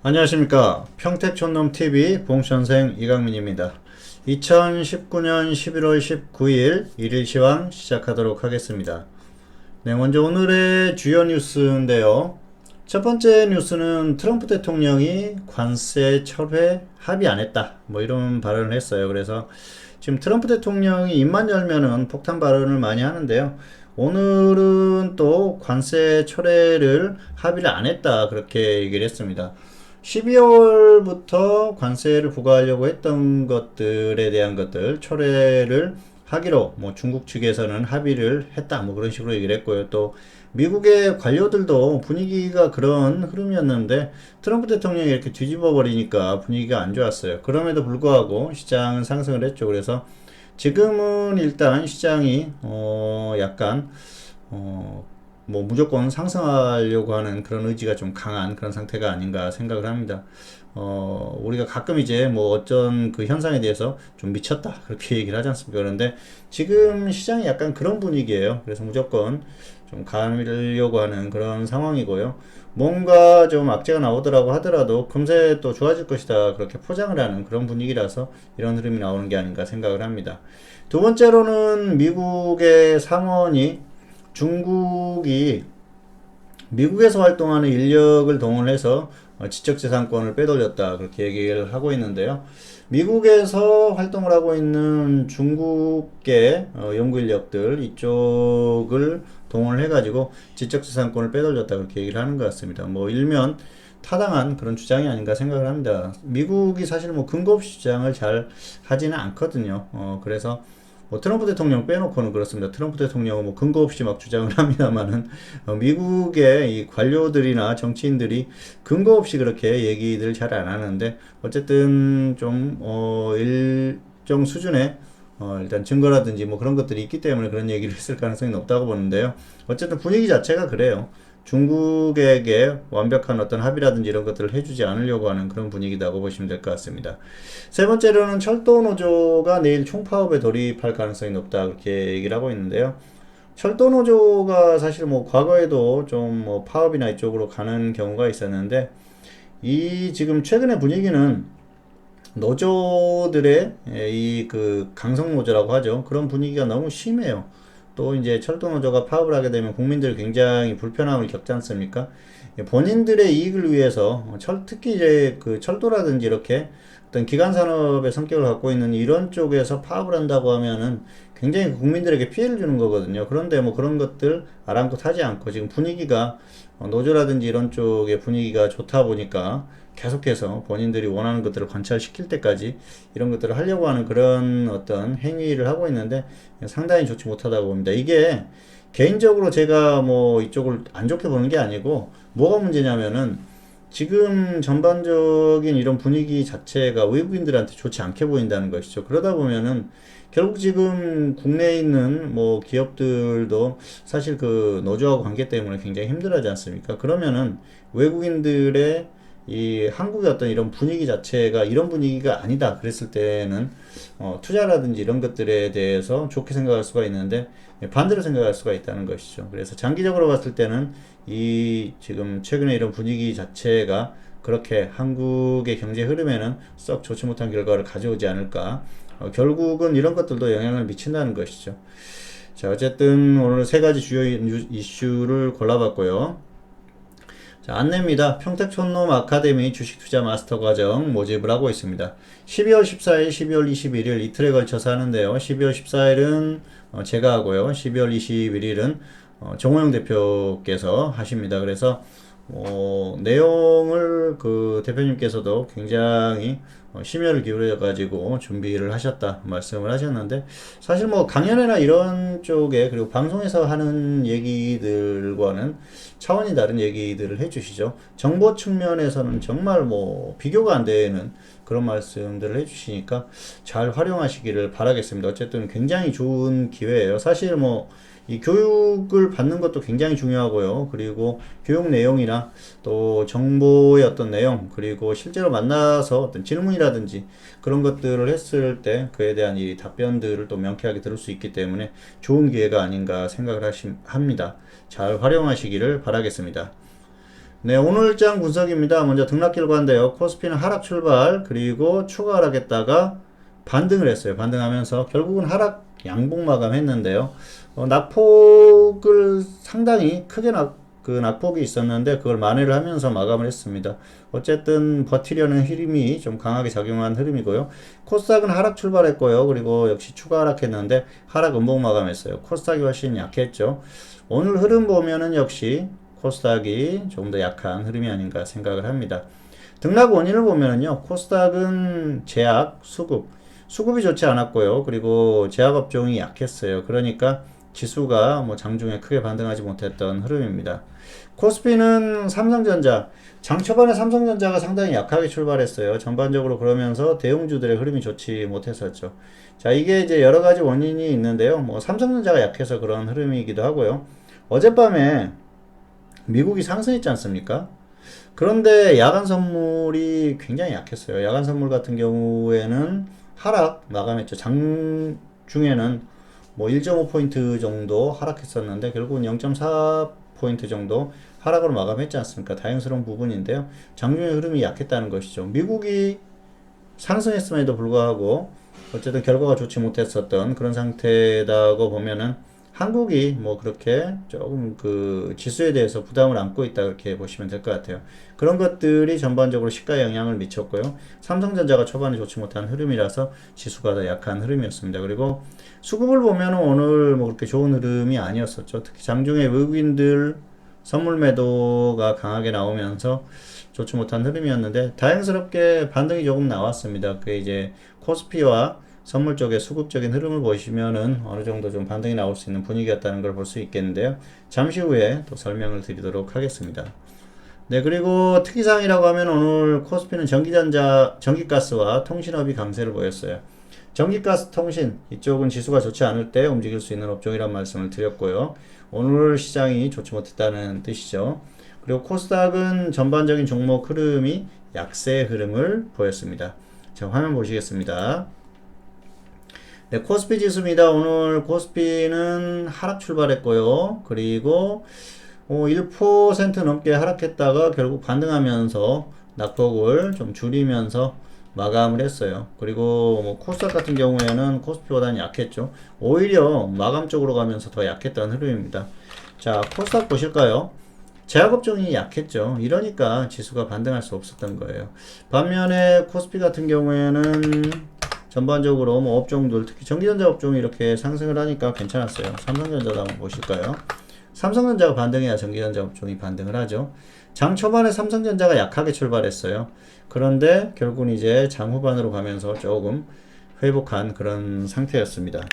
안녕하십니까. 평택촌놈TV 봉천생 이강민입니다. 2019년 11월 19일 일일 시황 시작하도록 하겠습니다. 네, 먼저 오늘의 주요 뉴스인데요. 첫 번째 뉴스는 트럼프 대통령이 관세 철회 합의 안 했다. 뭐 이런 발언을 했어요. 그래서 지금 트럼프 대통령이 입만 열면은 폭탄 발언을 많이 하는데요. 오늘은 또 관세 철회를 합의를 안 했다. 그렇게 얘기를 했습니다. 12월부터 관세를 부과하려고 했던 것들에 대한 것들 철회를 하기로 뭐 중국 측에서는 합의를 했다 뭐 그런 식으로 얘기를 했고요. 또 미국의 관료들도 분위기가 그런 흐름이었는데 트럼프 대통령이 이렇게 뒤집어 버리니까 분위기가 안 좋았어요. 그럼에도 불구하고 시장은 상승을 했죠. 그래서 지금은 일단 시장이 약간 뭐 무조건 상승하려고 하는 그런 의지가 좀 강한 그런 상태가 아닌가 생각을 합니다. 우리가 가끔 이제 뭐 어쩐 그 현상에 대해서 좀 미쳤다 그렇게 얘기를 하지 않습니까? 그런데 지금 시장이 약간 그런 분위기예요. 그래서 무조건 좀 가려고 하는 그런 상황이고요. 뭔가 좀 악재가 나오더라고 하더라도 금세 또 좋아질 것이다 그렇게 포장을 하는 그런 분위기라서 이런 흐름이 나오는 게 아닌가 생각을 합니다. 두 번째로는 미국의 상원이 중국이 미국에서 활동하는 인력을 동원해서 지적재산권을 빼돌렸다 그렇게 얘기를 하고 있는데요. 미국에서 활동을 하고 있는 중국계 연구인력들 이쪽을 동원을 해가지고 지적재산권을 빼돌렸다 그렇게 얘기를 하는 것 같습니다. 뭐 일면 타당한 그런 주장이 아닌가 생각을 합니다. 미국이 사실 뭐 근거 없이 주장을 잘 하지는 않거든요. 그래서 뭐 트럼프 대통령 빼놓고는 그렇습니다. 트럼프 대통령은 뭐 근거 없이 막 주장을 합니다만은 미국의 이 관료들이나 정치인들이 근거 없이 그렇게 얘기들 잘 안 하는데 어쨌든 좀 일정 수준의 일단 증거라든지 뭐 그런 것들이 있기 때문에 그런 얘기를 했을 가능성이 높다고 보는데요. 어쨌든 분위기 자체가 그래요. 중국에게 완벽한 어떤 합의라든지 이런 것들을 해주지 않으려고 하는 그런 분위기다고 보시면 될 것 같습니다. 세 번째로는 철도 노조가 내일 총파업에 돌입할 가능성이 높다 그렇게 얘기를 하고 있는데요. 철도 노조가 사실 뭐 과거에도 좀 뭐 파업이나 이쪽으로 가는 경우가 있었는데 이 지금 최근의 분위기는 노조들의 이 그 강성 노조라고 하죠. 그런 분위기가 너무 심해요. 또 이제 철도 노조가 파업을 하게 되면 국민들이 굉장히 불편함을 겪지 않습니까? 본인들의 이익을 위해서 특히 이제 그 철도라든지 이렇게 어떤 기간 산업의 성격을 갖고 있는 이런 쪽에서 파업을 한다고 하면은 굉장히 국민들에게 피해를 주는 거거든요. 그런데 뭐 그런 것들 아랑곳하지 않고 지금 분위기가 노조라든지 이런 쪽의 분위기가 좋다 보니까 계속해서 본인들이 원하는 것들을 관철시킬 때까지 이런 것들을 하려고 하는 그런 어떤 행위를 하고 있는데 상당히 좋지 못하다고 봅니다. 이게 개인적으로 제가 뭐 이쪽을 안 좋게 보는 게 아니고 뭐가 문제냐면은 지금 전반적인 이런 분위기 자체가 외국인들한테 좋지 않게 보인다는 것이죠. 그러다 보면은 결국 지금 국내에 있는 뭐 기업들도 사실 그 노조하고 관계 때문에 굉장히 힘들어하지 않습니까? 그러면은 외국인들의 이 한국의 어떤 이런 분위기 자체가 이런 분위기가 아니다 그랬을 때는 투자라든지 이런 것들에 대해서 좋게 생각할 수가 있는데 반대로 생각할 수가 있다는 것이죠. 그래서 장기적으로 봤을 때는 이 지금 최근에 이런 분위기 자체가 그렇게 한국의 경제 흐름에는 썩 좋지 못한 결과를 가져오지 않을까. 결국은 이런 것들도 영향을 미친다는 것이죠. 자, 어쨌든 오늘 세 가지 주요 이슈를 골라봤고요. 자, 안내입니다. 평택촌놈 아카데미 주식투자 마스터 과정 모집을 하고 있습니다. 12월 14일, 12월 21일 이틀에 걸쳐서 하는데요. 12월 14일은 제가 하고요. 12월 21일은 정호영 대표께서 하십니다. 그래서 내용을 그 대표님께서도 굉장히 심혈을 기울여 가지고 준비를 하셨다 말씀을 하셨는데 사실 뭐 강연회나 이런 쪽에 그리고 방송에서 하는 얘기들과는 차원이 다른 얘기들을 해주시죠. 정보 측면에서는 정말 뭐 비교가 안 되는 그런 말씀들을 해주시니까 잘 활용하시기를 바라겠습니다. 어쨌든 굉장히 좋은 기회예요. 사실 뭐 이 교육을 받는 것도 굉장히 중요하고요. 그리고 교육 내용이나 또 정보의 어떤 내용, 그리고 실제로 만나서 어떤 질문이라든지 그런 것들을 했을 때 그에 대한 이 답변들을 또 명쾌하게 들을 수 있기 때문에 좋은 기회가 아닌가 생각을 합니다. 잘 활용하시기를 바라겠습니다. 네, 오늘장 분석입니다. 먼저 등락 결과인데요. 코스피는 하락 출발, 그리고 추가 하락했다가 반등을 했어요. 반등하면서 결국은 하락 양봉 마감했는데요. 낙폭을 상당히 크게 낙폭이 있었는데 그걸 만회를 하면서 마감을 했습니다. 어쨌든 버티려는 흐름이 좀 강하게 작용한 흐름이고요. 코스닥은 하락 출발했고요. 그리고 역시 추가 하락했는데 하락 음봉 마감했어요. 코스닥이 훨씬 약했죠. 오늘 흐름 보면은 역시 코스닥이 조금 더 약한 흐름이 아닌가 생각을 합니다. 등락 원인을 보면은요, 코스닥은 제약, 수급이 좋지 않았고요. 그리고 제약 업종이 약했어요. 그러니까 지수가 뭐 장중에 크게 반등하지 못했던 흐름입니다. 코스피는 삼성전자, 장 초반에 삼성전자가 상당히 약하게 출발했어요. 전반적으로 그러면서 대형주들의 흐름이 좋지 못했었죠. 자, 이게 이제 여러 가지 원인이 있는데요. 뭐 삼성전자가 약해서 그런 흐름이기도 하고요. 어젯밤에 미국이 상승했지 않습니까? 그런데 야간 선물이 굉장히 약했어요. 야간 선물 같은 경우에는 하락 마감했죠. 장중에는 뭐 1.5포인트 정도 하락했었는데 결국은 0.4포인트 정도 하락으로 마감했지 않습니까? 다행스러운 부분인데요. 장중의 흐름이 약했다는 것이죠. 미국이 상승했음에도 불구하고 어쨌든 결과가 좋지 못했었던 그런 상태다고 보면은 한국이 뭐 그렇게 조금 그 지수에 대해서 부담을 안고 있다 그렇게 보시면 될 것 같아요. 그런 것들이 전반적으로 시가에 영향을 미쳤고요. 삼성전자가 초반에 좋지 못한 흐름이라서 지수가 더 약한 흐름이었습니다. 그리고 수급을 보면 오늘 뭐 그렇게 좋은 흐름이 아니었었죠. 특히 장중에 외국인들 선물 매도가 강하게 나오면서 좋지 못한 흐름이었는데 다행스럽게 반등이 조금 나왔습니다. 그게 이제 코스피와 선물 쪽의 수급적인 흐름을 보시면은 어느 정도 좀 반등이 나올 수 있는 분위기였다는 걸 볼 수 있겠는데요. 잠시 후에 또 설명을 드리도록 하겠습니다. 네, 그리고 특이사항이라고 하면 오늘 코스피는 전기가스와 통신업이 강세를 보였어요. 전기가스 통신 이쪽은 지수가 좋지 않을 때 움직일 수 있는 업종이란 말씀을 드렸고요. 오늘 시장이 좋지 못했다는 뜻이죠. 그리고 코스닥은 전반적인 종목 흐름이 약세 흐름을 보였습니다. 자, 화면 보시겠습니다. 네, 코스피 지수입니다. 오늘 코스피는 하락 출발했고요. 그리고 1% 넘게 하락했다가 결국 반등하면서 낙폭을 좀 줄이면서 마감을 했어요. 그리고 뭐 코스닥 같은 경우에는 코스피보다는 약했죠. 오히려 마감 쪽으로 가면서 더 약했던 흐름입니다. 자, 코스닥 보실까요? 제약업종이 약했죠. 이러니까 지수가 반등할 수 없었던 거예요. 반면에 코스피 같은 경우에는 전반적으로 뭐 업종들, 특히 전기전자 업종이 이렇게 상승을 하니까 괜찮았어요. 삼성전자도 한번 보실까요? 삼성전자가 반등해야 전기전자 업종이 반등을 하죠. 장 초반에 삼성전자가 약하게 출발했어요. 그런데 결국은 이제 장 후반으로 가면서 조금 회복한 그런 상태였습니다.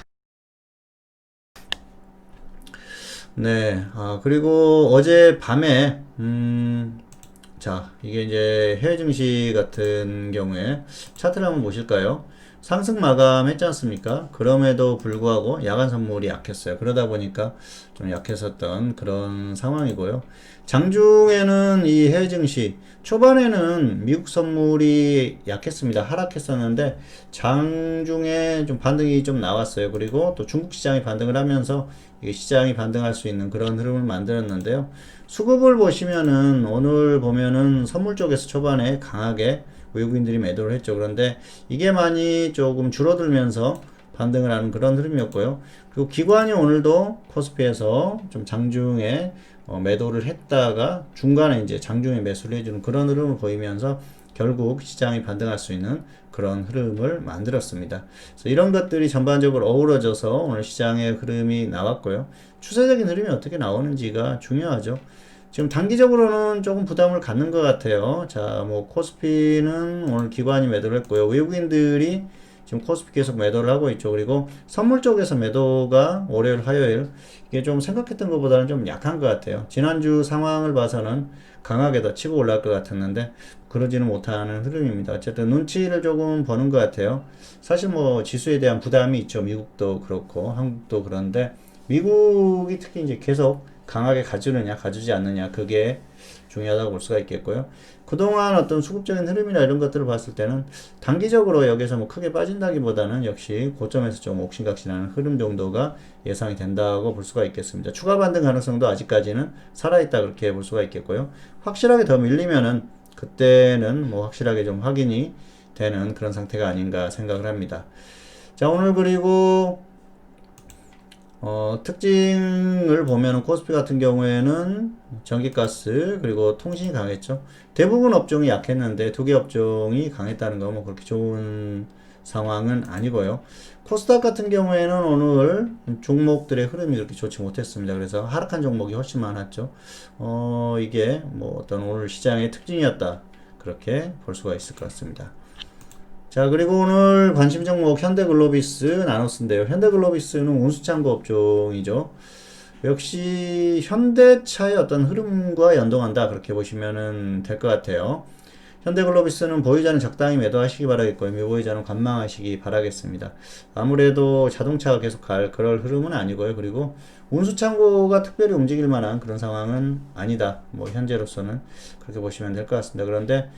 네, 그리고 어제 밤에, 자, 이게 이제 해외 증시 같은 경우에 차트를 한번 보실까요? 상승 마감했지 않습니까? 그럼에도 불구하고 야간 선물이 약했어요. 그러다 보니까 좀 약했었던 그런 상황이고요. 장중에는 이 해외 증시, 초반에는 미국 선물이 약했습니다. 하락했었는데 장중에 좀 반등이 좀 나왔어요. 그리고 또 중국 시장이 반등을 하면서 이 시장이 반등할 수 있는 그런 흐름을 만들었는데요. 수급을 보시면은 오늘 보면은 선물 쪽에서 초반에 강하게 외국인들이 매도를 했죠. 그런데 이게 많이 조금 줄어들면서 반등을 하는 그런 흐름이었고요. 그리고 기관이 오늘도 코스피에서 좀 장중에 매도를 했다가 중간에 이제 장중에 매수를 해주는 그런 흐름을 보이면서 결국 시장이 반등할 수 있는 그런 흐름을 만들었습니다. 그래서 이런 것들이 전반적으로 어우러져서 오늘 시장의 흐름이 나왔고요. 추세적인 흐름이 어떻게 나오는지가 중요하죠. 지금 단기적으로는 조금 부담을 갖는 것 같아요. 자, 뭐 코스피는 오늘 기관이 매도를 했고요. 외국인들이 지금 코스피 계속 매도를 하고 있죠. 그리고 선물 쪽에서 매도가 월요일, 화요일 이게 좀 생각했던 것보다는 좀 약한 것 같아요. 지난주 상황을 봐서는 강하게 더 치고 올라갈 것 같았는데 그러지는 못하는 흐름입니다. 어쨌든 눈치를 조금 보는 것 같아요. 사실 뭐 지수에 대한 부담이 있죠. 미국도 그렇고 한국도 그런데 미국이 특히 이제 계속 강하게 가주느냐, 가주지 않느냐, 그게 중요하다고 볼 수가 있겠고요. 그동안 어떤 수급적인 흐름이나 이런 것들을 봤을 때는 단기적으로 여기서 뭐 크게 빠진다기보다는 역시 고점에서 좀 옥신각신하는 흐름 정도가 예상이 된다고 볼 수가 있겠습니다. 추가 반등 가능성도 아직까지는 살아있다 그렇게 볼 수가 있겠고요. 확실하게 더 밀리면은 그때는 뭐 확실하게 좀 확인이 되는 그런 상태가 아닌가 생각을 합니다. 자, 오늘 그리고 특징을 보면은 코스피 같은 경우에는 전기가스 그리고 통신이 강했죠. 대부분 업종이 약했는데 두 개 업종이 강했다는 건 뭐 그렇게 좋은 상황은 아니고요. 코스닥 같은 경우에는 오늘 종목들의 흐름이 그렇게 좋지 못했습니다. 그래서 하락한 종목이 훨씬 많았죠. 이게 뭐 어떤 오늘 시장의 특징이었다. 그렇게 볼 수가 있을 것 같습니다. 자, 그리고 오늘 관심 종목 현대글로비스 나눴는데요. 현대글로비스는 운수창고 업종이죠. 역시 현대차의 어떤 흐름과 연동한다 그렇게 보시면 될 것 같아요. 현대글로비스는 보유자는 적당히 매도하시기 바라겠고요. 미보유자는 관망하시기 바라겠습니다. 아무래도 자동차가 계속 갈 그럴 흐름은 아니고요. 그리고 운수창고가 특별히 움직일 만한 그런 상황은 아니다. 뭐 현재로서는 그렇게 보시면 될 것 같습니다. 그런데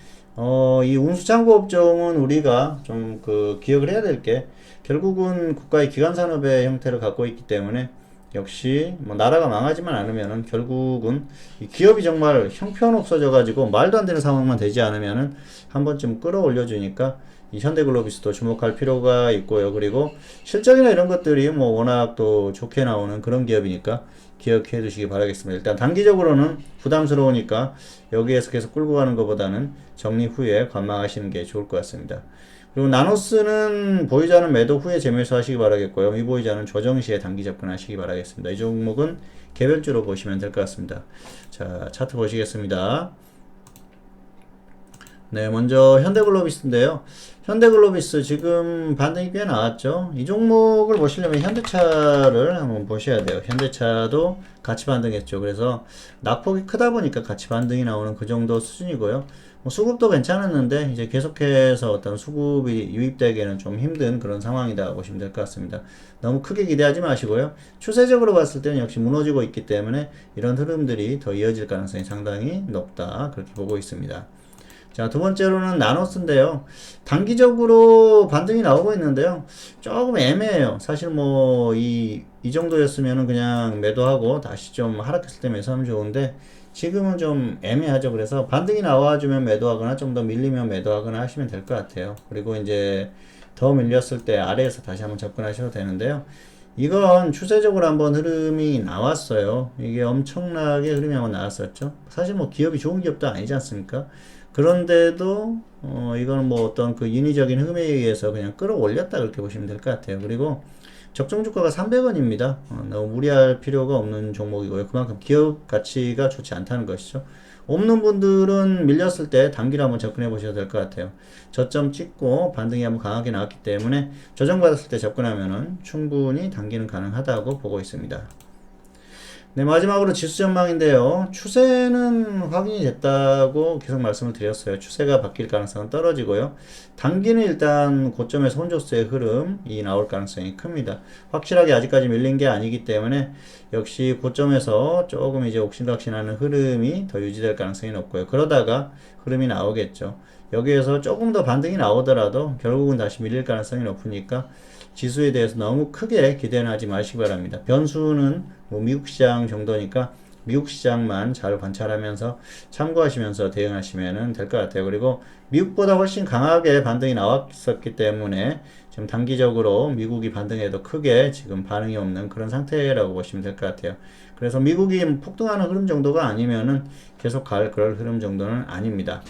이 운수창고 업종은 우리가 좀 그 기억을 해야 될 게 결국은 국가의 기관산업의 형태를 갖고 있기 때문에 역시 뭐 나라가 망하지만 않으면은 결국은 이 기업이 정말 형편없어져 가지고 말도 안 되는 상황만 되지 않으면은 한 번쯤 끌어올려 주니까 이 현대글로비스도 주목할 필요가 있고요. 그리고 실적이나 이런 것들이 뭐 워낙 또 좋게 나오는 그런 기업이니까 기억해 두시기 바라겠습니다. 일단 단기적으로는 부담스러우니까 여기에서 계속 끌고 가는 것보다는 정리 후에 관망하시는 게 좋을 것 같습니다. 그리고 나노스는 보유자는 매도 후에 재매수 하시기 바라겠고요. 미보유자는 조정 시에 단기 접근하시기 바라겠습니다. 이 종목은 개별주로 보시면 될 것 같습니다. 자, 차트 보시겠습니다. 네, 먼저 현대글로비스인데요. 현대글로비스 지금 반등이 꽤 나왔죠. 이 종목을 보시려면 현대차를 한번 보셔야 돼요. 현대차도 같이 반등했죠. 그래서 낙폭이 크다 보니까 같이 반등이 나오는 그 정도 수준이고요. 뭐 수급도 괜찮았는데 이제 계속해서 어떤 수급이 유입되기에는 좀 힘든 그런 상황이다 보시면 될 것 같습니다. 너무 크게 기대하지 마시고요. 추세적으로 봤을 때는 역시 무너지고 있기 때문에 이런 흐름들이 더 이어질 가능성이 상당히 높다 그렇게 보고 있습니다. 자, 두 번째로는 나노스인데요. 단기적으로 반등이 나오고 있는데요. 조금 애매해요. 사실 뭐, 이 정도였으면은 그냥 매도하고 다시 좀 하락했을 때 매수하면 좋은데, 지금은 좀 애매하죠. 그래서 반등이 나와주면 매도하거나 좀 더 밀리면 매도하거나 하시면 될 것 같아요. 그리고 이제 더 밀렸을 때 아래에서 다시 한번 접근하셔도 되는데요. 이건 추세적으로 한번 흐름이 나왔어요. 이게 엄청나게 흐름이 한번 나왔었죠. 사실 뭐 기업이 좋은 기업도 아니지 않습니까? 그런데도 이거는 뭐 어떤 그 인위적인 흐름에 의해서 그냥 끌어올렸다 그렇게 보시면 될 것 같아요. 그리고 적정 주가가 300원입니다. 너무 무리할 필요가 없는 종목이고요. 그만큼 기업 가치가 좋지 않다는 것이죠. 없는 분들은 밀렸을 때 단기로 한번 접근해 보셔도 될 것 같아요. 저점 찍고 반등이 한번 강하게 나왔기 때문에 조정받았을 때 접근하면은 충분히 단기는 가능하다고 보고 있습니다. 네, 마지막으로 지수 전망인데요. 추세는 확인이 됐다고 계속 말씀을 드렸어요. 추세가 바뀔 가능성은 떨어지고요. 단기는 일단 고점에서 혼조세의 흐름이 나올 가능성이 큽니다. 확실하게 아직까지 밀린 게 아니기 때문에 역시 고점에서 조금 이제 옥신각신하는 흐름이 더 유지될 가능성이 높고요. 그러다가 흐름이 나오겠죠. 여기에서 조금 더 반등이 나오더라도 결국은 다시 밀릴 가능성이 높으니까 지수에 대해서 너무 크게 기대는 하지 마시기 바랍니다. 변수는 뭐 미국 시장 정도니까 미국 시장만 잘 관찰하면서 참고하시면서 대응하시면 될 것 같아요. 그리고 미국보다 훨씬 강하게 반등이 나왔었기 때문에 지금 단기적으로 미국이 반등해도 크게 지금 반응이 없는 그런 상태라고 보시면 될 것 같아요. 그래서 미국이 폭등하는 흐름 정도가 아니면은 계속 갈 그럴 흐름 정도는 아닙니다.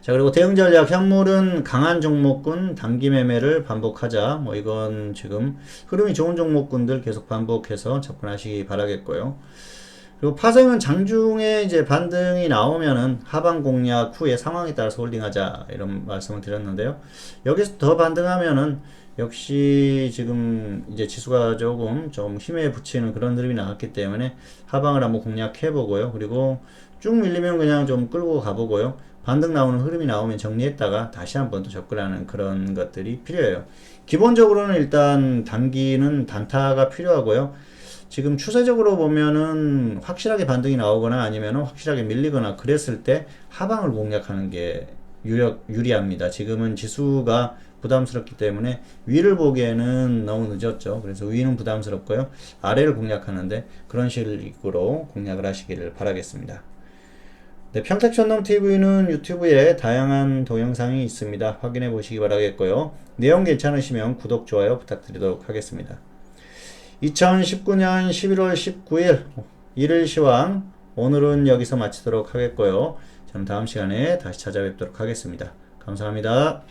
자, 그리고 대응 전략 현물은 강한 종목군 단기 매매를 반복하자. 뭐 이건 지금 흐름이 좋은 종목군들 계속 반복해서 접근하시기 바라겠고요. 그리고 파생은 장중에 이제 반등이 나오면은 하방 공략 후에 상황에 따라서 홀딩하자 이런 말씀을 드렸는데요. 여기서 더 반등하면은 역시 지금 이제 지수가 조금 좀 힘에 붙이는 그런 흐름이 나왔기 때문에 하방을 한번 공략해 보고요. 그리고 쭉 밀리면 그냥 좀 끌고 가보고요. 반등 나오는 흐름이 나오면 정리했다가 다시 한번 또 접근하는 그런 것들이 필요해요. 기본적으로는 일단 단기는 단타가 필요하고요. 지금 추세적으로 보면은 확실하게 반등이 나오거나 아니면은 확실하게 밀리거나 그랬을 때 하방을 공략하는 게 유리합니다. 지금은 지수가 부담스럽기 때문에 위를 보기에는 너무 늦었죠. 그래서 위는 부담스럽고요. 아래를 공략하는데 그런 식으로 공략을 하시기를 바라겠습니다. 네, 평택촌놈TV는 유튜브에 다양한 동영상이 있습니다. 확인해 보시기 바라겠고요. 내용 괜찮으시면 구독, 좋아요 부탁드리도록 하겠습니다. 2019년 11월 19일 일일 시황 오늘은 여기서 마치도록 하겠고요. 저는 다음 시간에 다시 찾아뵙도록 하겠습니다. 감사합니다.